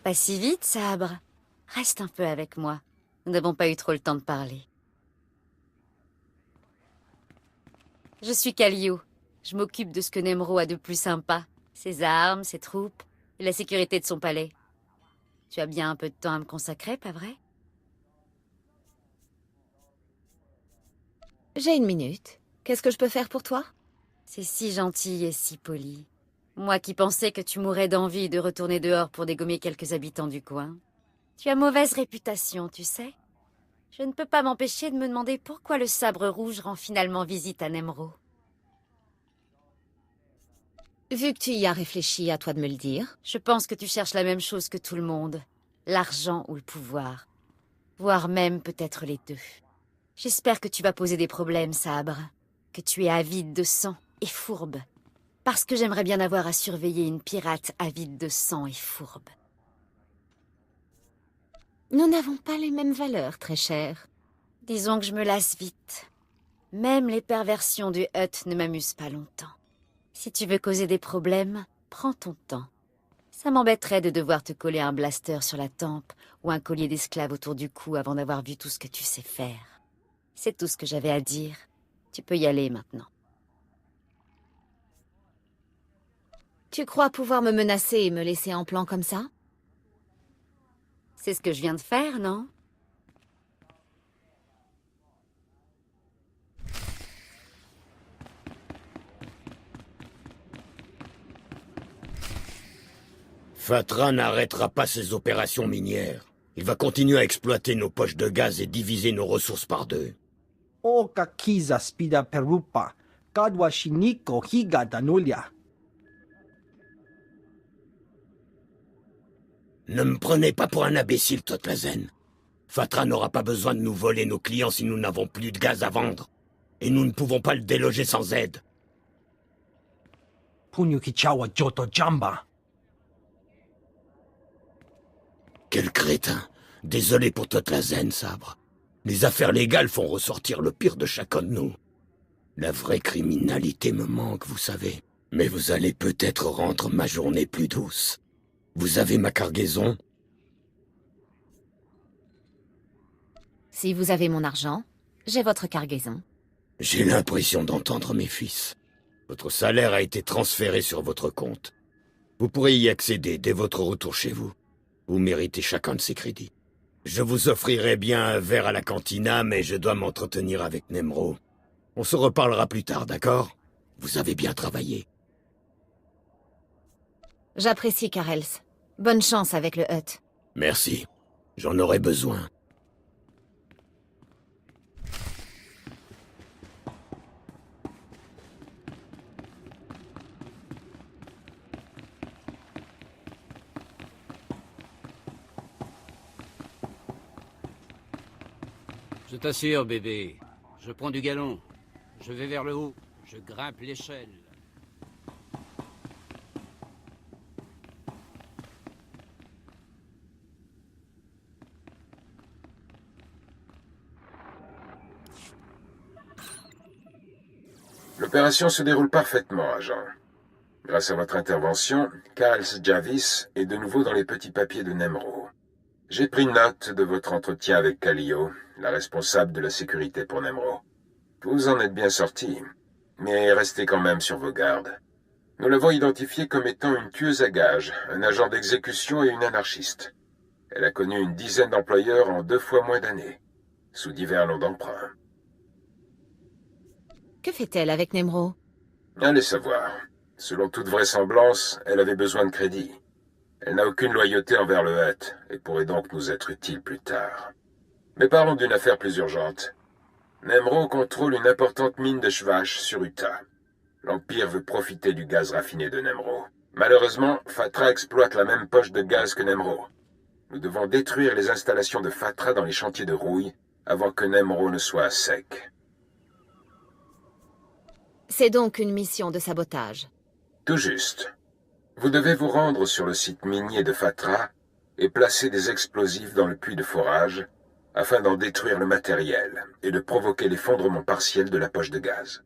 Pas si vite, Sabre. Reste un peu avec moi. Nous n'avons pas eu trop le temps de parler. Je suis Kallio. Je m'occupe de ce que Nemro a de plus sympa. Ses armes, ses troupes, et la sécurité de son palais. Tu as bien un peu de temps à me consacrer, pas vrai? J'ai une minute. Qu'est-ce que je peux faire pour toi? C'est si gentil et si poli. Moi qui pensais que tu mourrais d'envie de retourner dehors pour dégommer quelques habitants du coin. Tu as mauvaise réputation, tu sais. Je ne peux pas m'empêcher de me demander pourquoi le sabre rouge rend finalement visite à Nemro. Vu que tu y as réfléchi, à toi de me le dire. Je pense que tu cherches la même chose que tout le monde. L'argent ou le pouvoir. Voire même peut-être les deux. J'espère que tu vas poser des problèmes, Sabre. Que tu es avide de sang et fourbe. Parce que j'aimerais bien avoir à surveiller une pirate avide de sang et fourbe. Nous n'avons pas les mêmes valeurs, très cher. Disons que je me lasse vite. Même les perversions du Hutt ne m'amusent pas longtemps. Si tu veux causer des problèmes, prends ton temps. Ça m'embêterait de devoir te coller un blaster sur la tempe ou un collier d'esclave autour du cou avant d'avoir vu tout ce que tu sais faire. C'est tout ce que j'avais à dire. Tu peux y aller maintenant. Tu crois pouvoir me menacer et me laisser en plan comme ça? C'est ce que je viens de faire, non? Fatra n'arrêtera pas ses opérations minières. Il va continuer à exploiter nos poches de gaz et diviser nos ressources par deux. O kakiza spida perupa, kadwa shiniko higa danulia. Ne me prenez pas pour un imbécile, Totlazen. Fatra n'aura pas besoin de nous voler nos clients si nous n'avons plus de gaz à vendre. Et nous ne pouvons pas le déloger sans aide. Punyukichawa joto jamba. Quel crétin. Désolé pour Totlazen, Sabre. Les affaires légales font ressortir le pire de chacun de nous. La vraie criminalité me manque, vous savez. Mais vous allez peut-être rendre ma journée plus douce. Vous avez ma cargaison? Si vous avez mon argent, j'ai votre cargaison. J'ai l'impression d'entendre mes fils. Votre salaire a été transféré sur votre compte. Vous pourrez y accéder dès votre retour chez vous. Vous méritez chacun de ces crédits. Je vous offrirai bien un verre à la cantina, mais je dois m'entretenir avec Nemro. On se reparlera plus tard, d'accord? Vous avez bien travaillé. J'apprécie, Karels. Bonne chance avec le Hutt. Merci. J'en aurai besoin. Je t'assure, bébé. Je prends du galon. Je vais vers le haut. Je grimpe l'échelle. L'opération se déroule parfaitement, agent. Grâce à votre intervention, Karels Jarvis est de nouveau dans les petits papiers de Nemro. J'ai pris note de votre entretien avec Kallio, la responsable de la sécurité pour Nemro. Vous en êtes bien sorti, mais restez quand même sur vos gardes. Nous l'avons identifiée comme étant une tueuse à gages, un agent d'exécution et une anarchiste. Elle a connu une dizaine d'employeurs en 2 fois moins d'années, sous divers noms d'emprunt. Que fait-elle avec Nemro? Allez savoir. Selon toute vraisemblance, elle avait besoin de crédit. Elle n'a aucune loyauté envers le Hutt, et pourrait donc nous être utile plus tard. Mais parlons d'une affaire plus urgente. Nemro contrôle une importante mine de Shvash sur Utah. L'Empire veut profiter du gaz raffiné de Nemro. Malheureusement, Fatra exploite la même poche de gaz que Nemro. Nous devons détruire les installations de Fatra dans les chantiers de rouille avant que Nemro ne soit à sec. C'est donc une mission de sabotage. Tout juste. Vous devez vous rendre sur le site minier de Fatra et placer des explosifs dans le puits de forage afin d'en détruire le matériel et de provoquer l'effondrement partiel de la poche de gaz.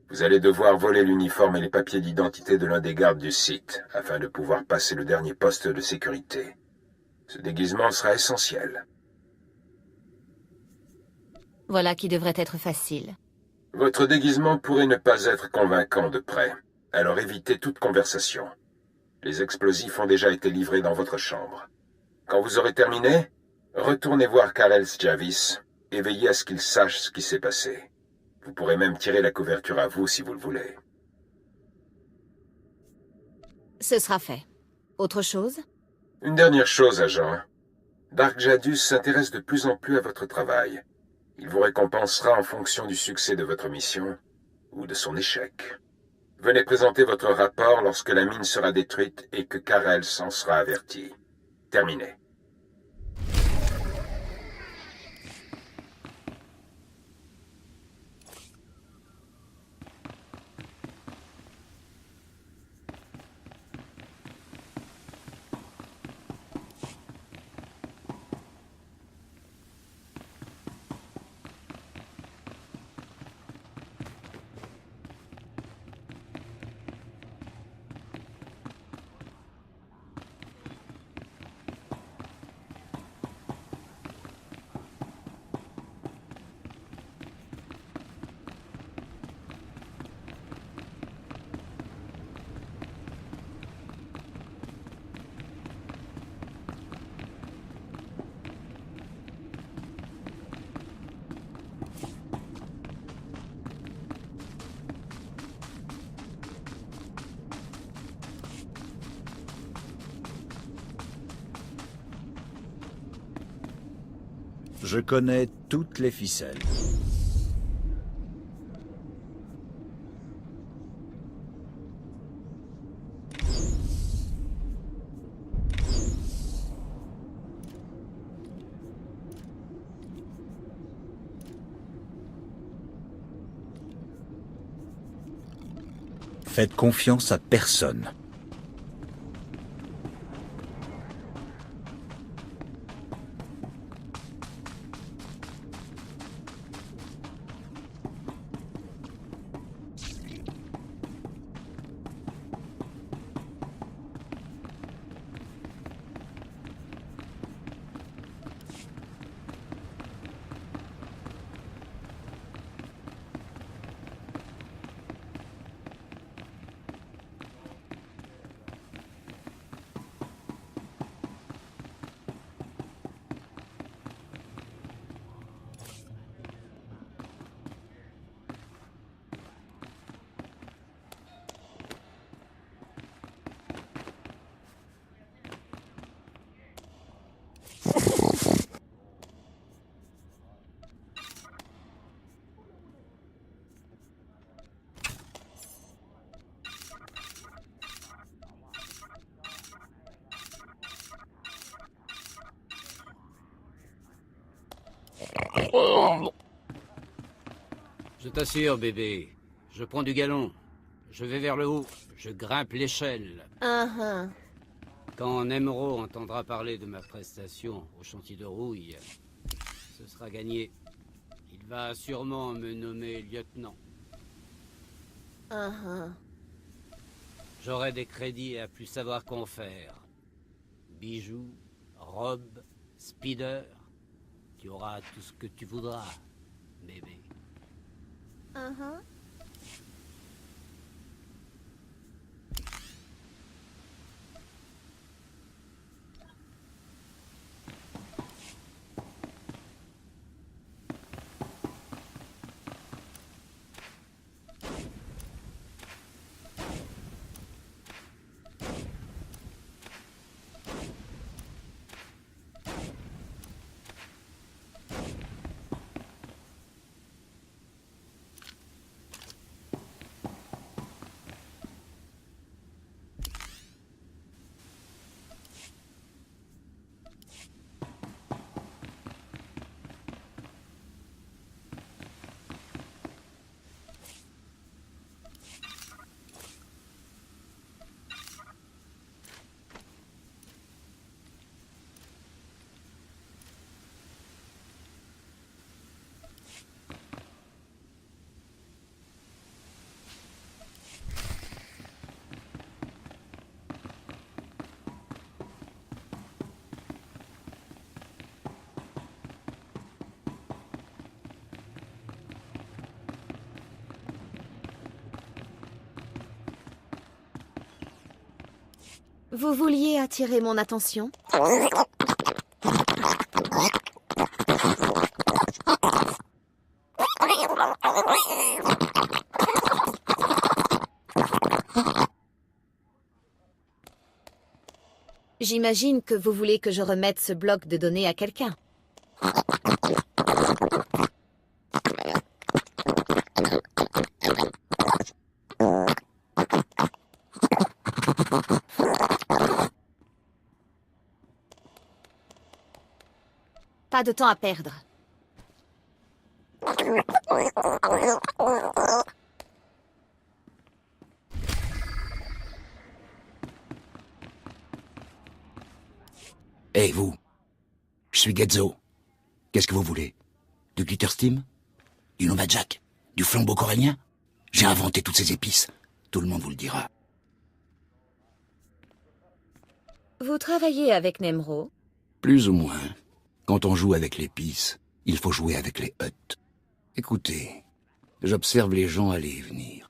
Vous allez devoir voler l'uniforme et les papiers d'identité de l'un des gardes du site afin de pouvoir passer le dernier poste de sécurité. Ce déguisement sera essentiel. Voilà qui devrait être facile. Votre déguisement pourrait ne pas être convaincant de près, alors évitez toute conversation. Les explosifs ont déjà été livrés dans votre chambre. Quand vous aurez terminé, retournez voir Karel Jarvis et veillez à ce qu'il sache ce qui s'est passé. Vous pourrez même tirer la couverture à vous si vous le voulez. Ce sera fait. Autre chose? Une dernière chose, agent. Dark Jadus s'intéresse de plus en plus à votre travail. Il vous récompensera en fonction du succès de votre mission ou de son échec. Venez présenter votre rapport lorsque la mine sera détruite et que Karel s'en sera averti. Terminé. Je connais toutes les ficelles. Faites confiance à personne. Je t'assure, bébé. Je prends du galon. Je vais vers le haut. Je grimpe l'échelle. Quand Nemro entendra parler de ma prestation au chantier de rouille, ce sera gagné. Il va sûrement me nommer lieutenant. J'aurai des crédits à plus savoir qu'en faire. Bijoux, robes, speeder. Tu auras tout ce que tu voudras, bébé. Vous vouliez attirer mon attention? J'imagine que vous voulez que je remette ce bloc de données à quelqu'un. Pas de temps à perdre. Hé, vous. Je suis Getzo. Qu'est-ce que vous voulez? Du glitter steam? Du Novajak? Du flambeau corallien? J'ai inventé toutes ces épices. Tout le monde vous le dira. Vous travaillez avec Nemro? Plus ou moins. Quand on joue avec l'épice, il faut jouer avec les huttes. Écoutez, j'observe les gens aller et venir.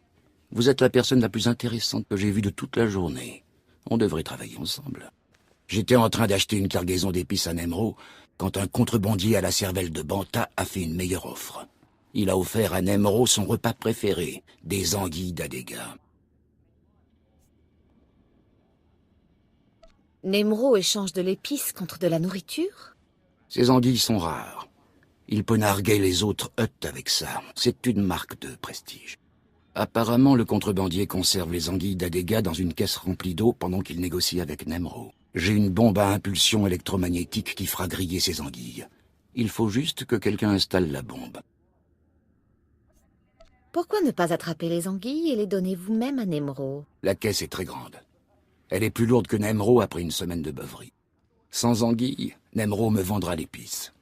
Vous êtes la personne la plus intéressante que j'ai vue de toute la journée. On devrait travailler ensemble. J'étais en train d'acheter une cargaison d'épices à Nemro quand un contrebandier à la cervelle de Banta a fait une meilleure offre. Il a offert à Nemro son repas préféré, des anguilles d'Adega. Nemro échange de l'épice contre de la nourriture? Ces anguilles sont rares. Il peut narguer les autres huttes avec ça. C'est une marque de prestige. Apparemment, le contrebandier conserve les anguilles d'Adega dans une caisse remplie d'eau pendant qu'il négocie avec Nemro. J'ai une bombe à impulsion électromagnétique qui fera griller ces anguilles. Il faut juste que quelqu'un installe la bombe. Pourquoi ne pas attraper les anguilles et les donner vous-même à Nemro? La caisse est très grande. Elle est plus lourde que Nemro après une semaine de beuverie. Sans anguilles, Nemro me vendra l'épice.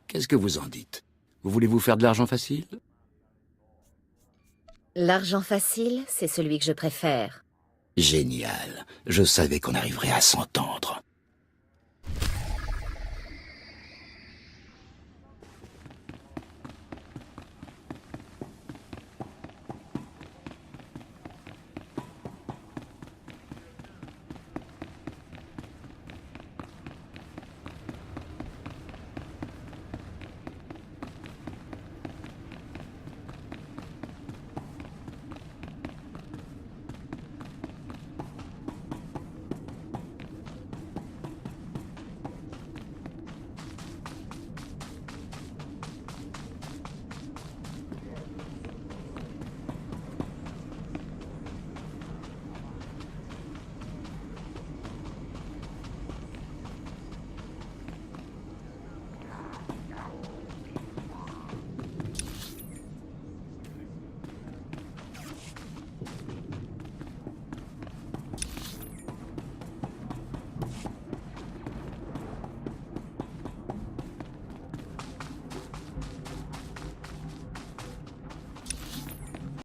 Qu'est-ce que vous en dites? Vous voulez vous faire de l'argent facile? L'argent facile, c'est celui que je préfère. Génial. Je savais qu'on arriverait à s'entendre.